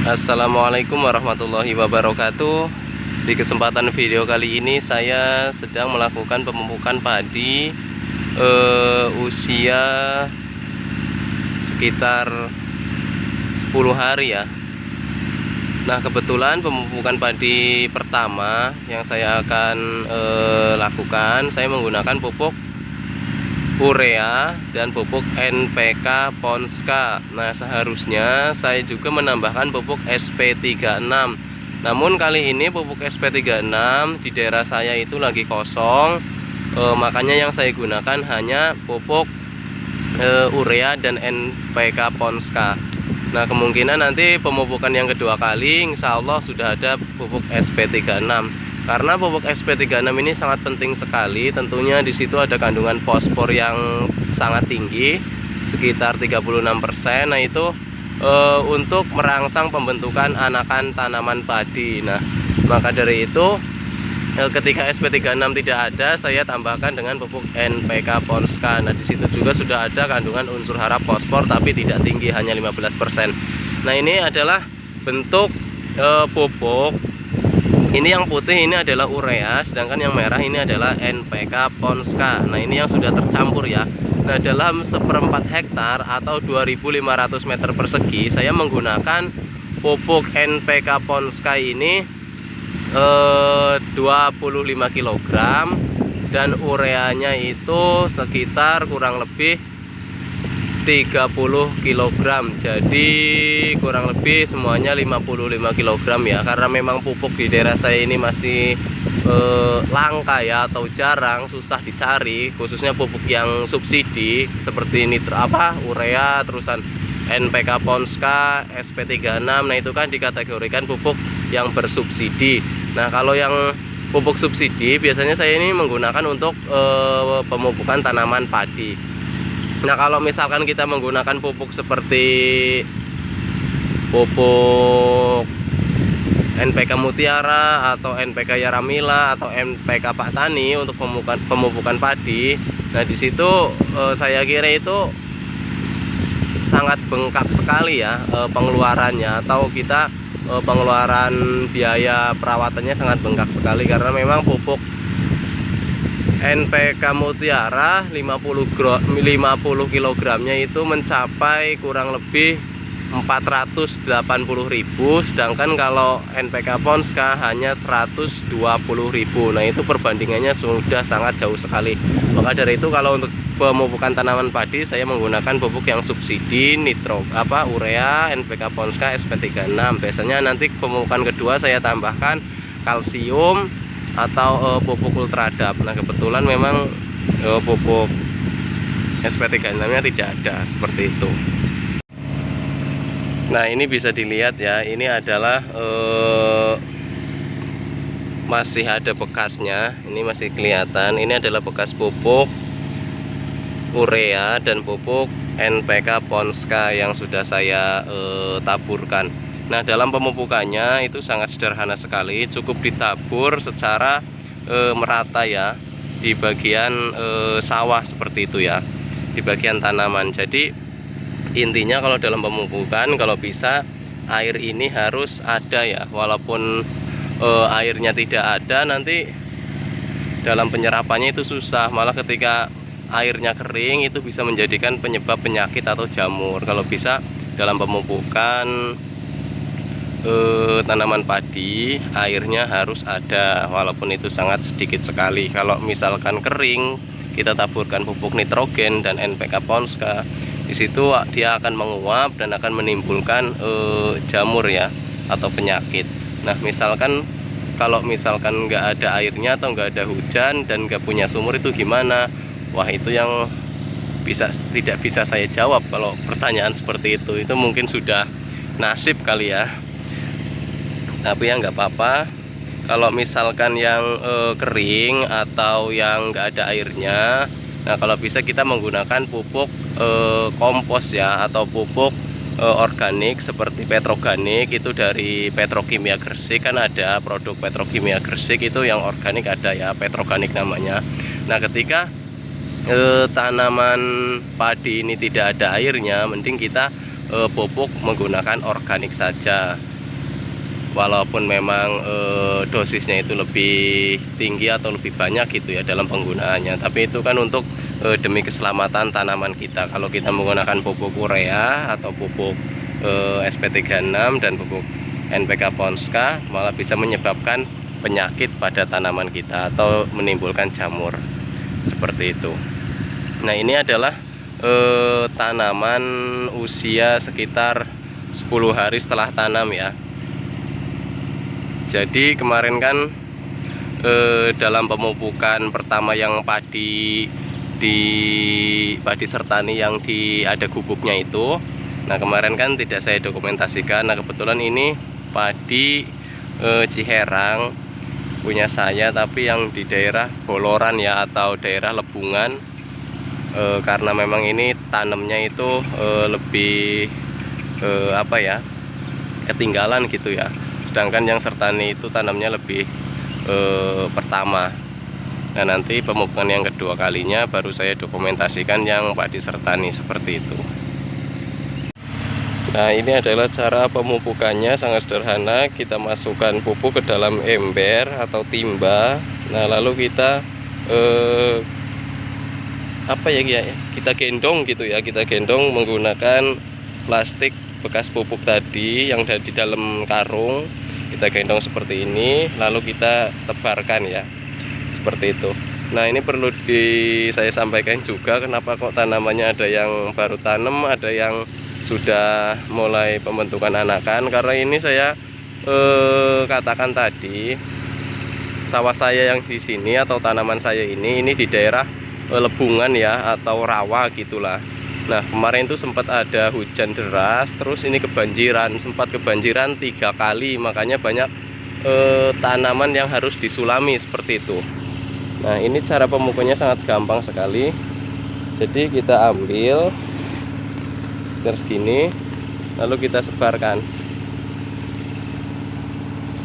Assalamualaikum warahmatullahi wabarakatuh. Di kesempatan video kali ini saya sedang melakukan pemupukan padi usia sekitar 10 hari ya. Nah, kebetulan pemupukan padi pertama yang saya akan lakukan, saya menggunakan pupuk urea dan pupuk NPK Ponska. Nah, seharusnya saya juga menambahkan pupuk SP36. Namun kali ini pupuk SP36 di daerah saya itu lagi kosong, makanya yang saya gunakan hanya pupuk urea dan NPK Ponska. Nah, kemungkinan nanti pemupukan yang kedua kali insya Allah sudah ada pupuk SP36. Karena pupuk SP36 ini sangat penting sekali, tentunya di situ ada kandungan fosfor yang sangat tinggi, sekitar 36%. Nah, itu untuk merangsang pembentukan anakan tanaman padi. Nah, maka dari itu ketika SP36 tidak ada, saya tambahkan dengan pupuk NPK Ponska. Nah, di situ juga sudah ada kandungan unsur hara fosfor tapi tidak tinggi, hanya 15%. Nah, ini adalah bentuk pupuk. Ini yang putih ini adalah urea, sedangkan yang merah ini adalah NPK Ponska. Nah, ini yang sudah tercampur ya. Nah, dalam 1/4 hektar atau 2.500 meter persegi, saya menggunakan pupuk NPK Ponska ini 25 kg dan ureanya itu sekitar kurang lebih 30 kg. Jadi kurang lebih semuanya 55 kg ya, karena memang pupuk di daerah saya ini masih langka ya, atau jarang, susah dicari, khususnya pupuk yang subsidi seperti urea, terusan NPK Ponska, SP36. Nah, itu kan dikategorikan pupuk yang bersubsidi. Nah, kalau yang pupuk subsidi biasanya saya ini menggunakan untuk pemupukan tanaman padi. Nah, kalau misalkan kita menggunakan pupuk seperti pupuk NPK Mutiara atau NPK Yaramila atau NPK Pak Tani untuk pemupukan padi, nah di situ saya kira itu sangat bengkak sekali ya pengeluarannya, atau kita pengeluaran biaya perawatannya sangat bengkak sekali, karena memang pupuk NPK Mutiara 50 kg nya itu mencapai kurang lebih 480.000, sedangkan kalau NPK Ponska hanya 120.000. Nah, itu perbandingannya sudah sangat jauh sekali. Maka dari itu kalau untuk pemupukan tanaman padi saya menggunakan pupuk yang subsidi, urea, NPK Ponska, SP36. Biasanya nanti pemupukan kedua saya tambahkan kalsium atau pupuk ultradap. Nah, kebetulan memang pupuk SP36 nya tidak ada seperti itu. Nah, ini bisa dilihat ya, ini adalah masih ada bekasnya, ini masih kelihatan. Ini adalah bekas pupuk urea dan pupuk NPK Ponska yang sudah saya taburkan. Nah, dalam pemupukannya itu sangat sederhana sekali, cukup ditabur secara merata ya, di bagian sawah seperti itu ya, di bagian tanaman. Jadi intinya kalau dalam pemupukan, kalau bisa air ini harus ada ya, walaupun airnya tidak ada, nanti dalam penyerapannya itu susah, malah ketika airnya kering itu bisa menjadikan penyebab penyakit atau jamur. Kalau bisa dalam pemupukan tanaman padi, airnya harus ada, walaupun itu sangat sedikit sekali. Kalau misalkan kering, kita taburkan pupuk nitrogen dan NPK Ponska, di situ dia akan menguap dan akan menimbulkan jamur ya, atau penyakit. Nah, misalkan kalau misalkan nggak ada airnya atau nggak ada hujan dan nggak punya sumur, itu gimana? Wah, itu yang tidak bisa saya jawab. Kalau pertanyaan seperti itu mungkin sudah nasib kali ya. Tapi ya nggak apa-apa. Kalau misalkan yang kering atau yang nggak ada airnya, nah kalau bisa kita menggunakan pupuk kompos ya, atau pupuk organik seperti petroganik. Itu dari Petrokimia Gresik, kan ada produk Petrokimia Gresik itu yang organik ada ya, petroganik namanya. Nah, ketika tanaman padi ini tidak ada airnya, mending kita pupuk menggunakan organik saja. walaupun memang dosisnya itu lebih tinggi atau lebih banyak gitu ya dalam penggunaannya, tapi itu kan untuk demi keselamatan tanaman kita. Kalau kita menggunakan pupuk urea atau pupuk SP36 dan pupuk NPK Ponska, malah bisa menyebabkan penyakit pada tanaman kita atau menimbulkan jamur seperti itu. Nah, ini adalah tanaman usia sekitar 10 hari setelah tanam ya. Jadi kemarin kan dalam pemupukan pertama yang padi sertani yang ada gubuknya itu, nah kemarin kan tidak saya dokumentasikan. Nah kebetulan ini padi Ciherang punya saya, tapi yang di daerah Boloran ya, atau daerah Lebungan, karena memang ini tanamnya itu lebih apa ya, ketinggalan gitu ya. Sedangkan yang sertani itu tanamnya lebih pertama. Nah nanti pemupukan yang kedua kalinya baru saya dokumentasikan yang padi sertani seperti itu. Nah ini adalah cara pemupukannya, sangat sederhana. Kita masukkan pupuk ke dalam ember atau timba. Nah lalu kita apa ya, kita gendong gitu ya, kita gendong menggunakan plastik bekas pupuk tadi yang ada di dalam karung. Kita gendong seperti ini, lalu kita tebarkan ya, seperti itu. Nah ini perlu saya sampaikan juga, kenapa kok tanamannya ada yang baru tanam, ada yang sudah mulai pembentukan anakan. Karena ini saya katakan tadi, sawah saya yang di sini atau tanaman saya ini di daerah Lebungan ya, atau rawa gitulah. Nah kemarin itu sempat ada hujan deras, terus ini kebanjiran, sempat kebanjiran 3 kali, makanya banyak tanaman yang harus disulami seperti itu. Nah ini cara pemupukannya sangat gampang sekali. Jadi kita ambil terus gini, lalu kita sebarkan.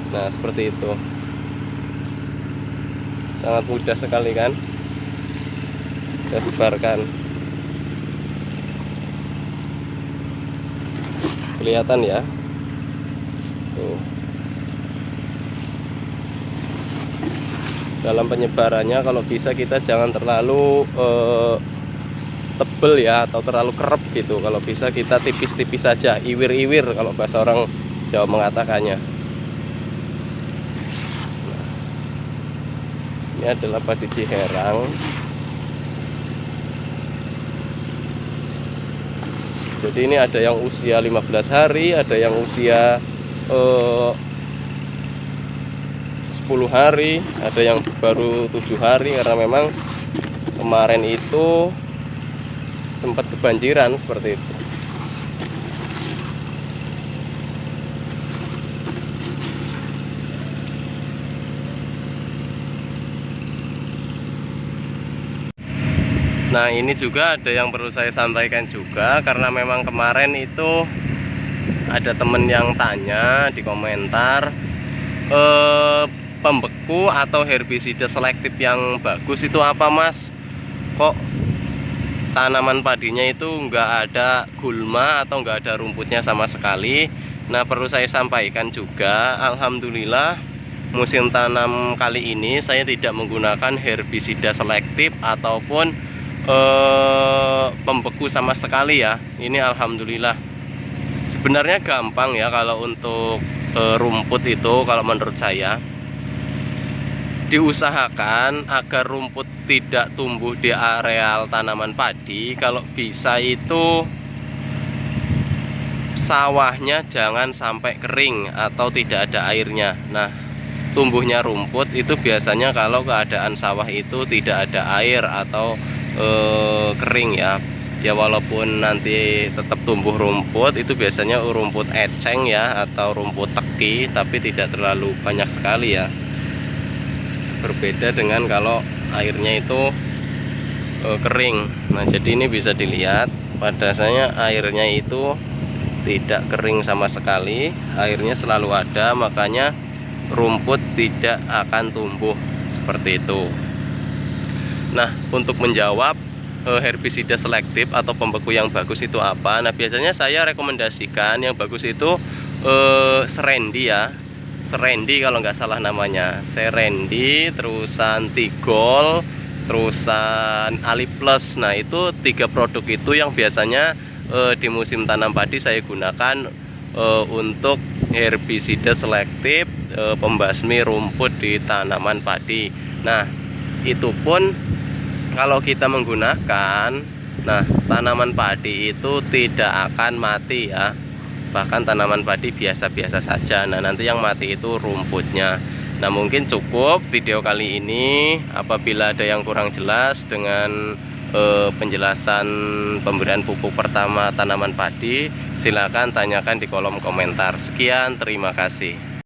Nah seperti itu, sangat mudah sekali kan, kita sebarkan. Kelihatan ya tuh. Dalam penyebarannya kalau bisa kita jangan terlalu tebel ya, atau terlalu kerep gitu. Kalau bisa kita tipis-tipis saja, iwir-iwir kalau bahasa orang Jawa mengatakannya. Ini adalah padi Ciherang. Jadi ini ada yang usia 15 hari, ada yang usia 10 hari, ada yang baru 7 hari, karena memang kemarin itu sempat kebanjiran seperti itu. Nah ini juga ada yang perlu saya sampaikan juga, karena memang kemarin itu ada temen yang tanya di komentar, pembeku atau herbisida selektif yang bagus itu apa mas? Kok tanaman padinya itu nggak ada gulma atau nggak ada rumputnya sama sekali? Nah perlu saya sampaikan juga, alhamdulillah musim tanam kali ini saya tidak menggunakan herbisida selektif ataupun pembeku sama sekali ya. Ini alhamdulillah. Sebenarnya gampang ya kalau untuk rumput itu, kalau menurut saya diusahakan agar rumput tidak tumbuh di areal tanaman padi. Kalau bisa itu sawahnya jangan sampai kering atau tidak ada airnya. Nah tumbuhnya rumput itu biasanya kalau keadaan sawah itu tidak ada air atau kering ya. Ya walaupun nanti tetap tumbuh rumput, itu biasanya rumput eceng ya, atau rumput teki, tapi tidak terlalu banyak sekali ya. Berbeda dengan kalau airnya itu kering. Nah jadi ini bisa dilihat pada dasarnya airnya itu tidak kering sama sekali, airnya selalu ada, makanya rumput tidak akan tumbuh seperti itu. Nah untuk menjawab herbisida selektif atau pembeku yang bagus itu apa? Nah biasanya saya rekomendasikan yang bagus itu Serendi ya. Serendi kalau nggak salah namanya, Serendi, terusan Tigol, terusan Ali Plus. Nah itu 3 produk itu yang biasanya di musim tanam padi saya gunakan untuk herbisida selektif, pembasmi rumput di tanaman padi. Nah itu pun kalau kita menggunakan, nah tanaman padi itu tidak akan mati ya, bahkan tanaman padi biasa-biasa saja. Nah nanti yang mati itu rumputnya. Nah mungkin cukup video kali ini. Apabila ada yang kurang jelas dengan penjelasan pemberian pupuk pertama tanaman padi, silakan tanyakan di kolom komentar. Sekian, terima kasih.